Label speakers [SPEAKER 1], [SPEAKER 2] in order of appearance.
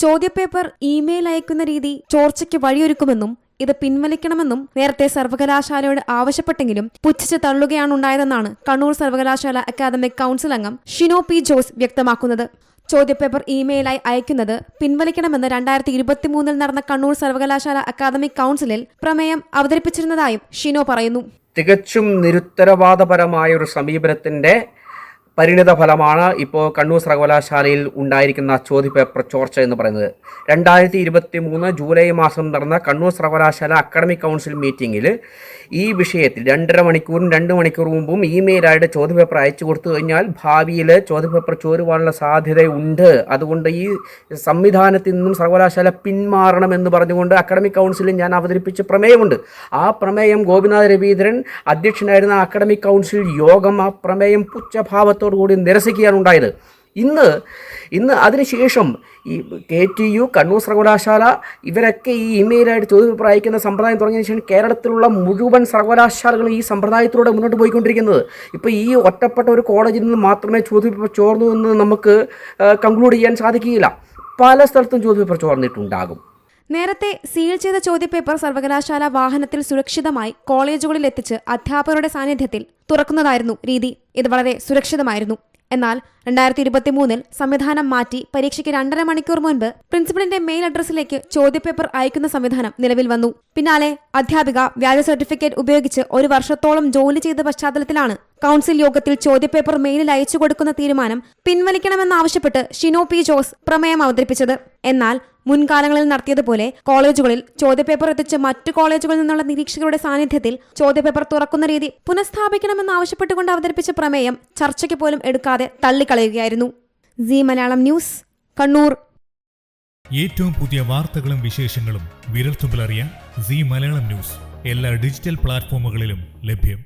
[SPEAKER 1] ചോദ്യപേപ്പർ ഇമെയിൽ അയക്കുന്ന രീതി ചോർച്ചയ്ക്ക് വഴിയൊരുക്കുമെന്നും ഇത് പിൻവലിക്കണമെന്നും നേരത്തെ സർവകലാശാലയോട് ആവശ്യപ്പെട്ടെങ്കിലും പുച്ഛിച്ച് തള്ളുകയാണുണ്ടായതെന്നാണ് കണ്ണൂർ സർവകലാശാല അക്കാദമിക് കൗൺസിൽ അംഗം ഷിനോ പി ജോസ് വ്യക്തമാക്കുന്നത്. ചോദ്യപേപ്പർ ഇമെയിലായി അയക്കുന്നത് പിൻവലിക്കണമെന്ന് 2023 നടന്ന കണ്ണൂർ സർവകലാശാല അക്കാദമിക് കൗൺസിലിൽ പ്രമേയം അവതരിപ്പിച്ചിരുന്നതായും ഷിനോ പറയുന്നു.
[SPEAKER 2] തികച്ചും നിരുത്തരവാദപരമായ ഒരു സമീപനത്തിന്റെ പരിണിത ഫലമാണ് ഇപ്പോൾ കണ്ണൂർ സർവകലാശാലയിൽ ഉണ്ടായിരിക്കുന്ന ചോദ്യപേപ്പർ ചോർച്ച എന്ന് പറയുന്നത്. 2023 ജൂലൈ മാസം നടന്ന കണ്ണൂർ സർവകലാശാല അക്കാഡമിക് കൗൺസിൽ മീറ്റിംഗിൽ ഈ വിഷയത്തിൽ 2.5 മണിക്കൂറും 2 മണിക്കൂർ മുമ്പും ഇമെയിലായിട്ട് ചോദ്യപേപ്പർ അയച്ചു കൊടുത്തു കഴിഞ്ഞാൽ ഭാവിയിൽ ചോദ്യപേപ്പർ ചോരുവാനുള്ള സാധ്യതയുണ്ട്. അതുകൊണ്ട് ഈ സംവിധാനത്തിൽ നിന്നും സർവകലാശാല പിന്മാറണമെന്ന് പറഞ്ഞുകൊണ്ട് അക്കാഡമിക് കൗൺസിലിൽ ഞാൻ അവതരിപ്പിച്ച പ്രമേയമുണ്ട്. ആ പ്രമേയം ഗോപിനാഥ് രവീന്ദ്രൻ അധ്യക്ഷനായിരുന്ന അക്കാഡമിക് കൗൺസിൽ യോഗം ആ പ്രമേയം പുച്ഛഭാവത്തോടുകൂടി നിരസിക്കുകയാണ് ഉണ്ടായത്. ഇന്ന് അതിനുശേഷം ഈ KTU, കണ്ണൂർ സർവകലാശാല ഇവരൊക്കെ ഈ ഇമെയിലായിട്ട് ചോദ്യപേപ്പർ അയക്കുന്ന സമ്പ്രദായം തുടങ്ങിയതിനു ശേഷം കേരളത്തിലുള്ള മുഴുവൻ സർവകലാശാലകളും ഈ സമ്പ്രദായത്തിലൂടെ മുന്നോട്ട് പോയിക്കൊണ്ടിരിക്കുന്നത്. ഇപ്പോൾ ഈ ഒറ്റപ്പെട്ട ഒരു കോളേജിൽ നിന്ന് മാത്രമേ ചോദ്യപേപ്പർ ചോർന്നു എന്ന് നമുക്ക് കൺക്ലൂഡ് ചെയ്യാൻ സാധിക്കുകയില്ല. പല സ്ഥലത്തും ചോദ്യപേപ്പർ ചോർന്നിട്ടുണ്ടാകും.
[SPEAKER 1] നേരത്തെ സീൽ ചെയ്ത ചോദ്യപേപ്പർ സർവകലാശാല വാഹനത്തിൽ സുരക്ഷിതമായി കോളേജുകളിൽ എത്തിച്ച് അധ്യാപകരുടെ സാന്നിധ്യത്തിൽ തുറക്കുന്നതായിരുന്നു രീതി. ഇത് വളരെ സുരക്ഷിതമായിരുന്നു. എന്നാൽ 2023 സംവിധാനം മാറ്റി പരീക്ഷയ്ക്ക് 2.5 മണിക്കൂർ മുൻപ് പ്രിൻസിപ്പലിന്റെ മെയിൽ അഡ്രസ്സിലേക്ക് ചോദ്യപേപ്പർ അയക്കുന്ന സംവിധാനം നിലവിൽ വന്നു. പിന്നാലെ അധ്യാപിക വ്യാജ സർട്ടിഫിക്കറ്റ് ഉപയോഗിച്ച് 1 വർഷത്തോളം ജോലി ചെയ്ത പശ്ചാത്തലത്തിലാണ് കൗൺസിൽ യോഗത്തിൽ ചോദ്യപേപ്പർ മെയിലിൽ അയച്ചു കൊടുക്കുന്ന തീരുമാനം പിൻവലിക്കണമെന്നാവശ്യപ്പെട്ട് ഷിനോ പി ജോസ് പ്രമേയം അവതരിപ്പിച്ചത്. എന്നാൽ മുൻകാലങ്ങളിൽ നടത്തിയതുപോലെ കോളേജുകളിൽ ചോദ്യപേപ്പർ എത്തിച്ച് മറ്റു കോളേജുകളിൽ നിന്നുള്ള നിരീക്ഷകരുടെ സാന്നിധ്യത്തിൽ ചോദ്യപേപ്പർ തുറക്കുന്ന രീതി പുനഃസ്ഥാപിക്കണമെന്നാവശ്യപ്പെട്ടുകൊണ്ട് അവതരിപ്പിച്ച പ്രമേയം ചർച്ചയ്ക്ക് പോലും എടുക്കാതെ തള്ളിക്കളയുകയായിരുന്നു. സീ മലയാളം ന്യൂസ്, കണ്ണൂർ.
[SPEAKER 3] ഏറ്റവും പുതിയ വാർത്തകളും വിശേഷങ്ങളും വിരൽത്തുമ്പിലറിയാൻ സീ മലയാളം ന്യൂസ് എല്ലാ ഡിജിറ്റൽ പ്ലാറ്റ്ഫോമുകളിലും ലഭ്യം.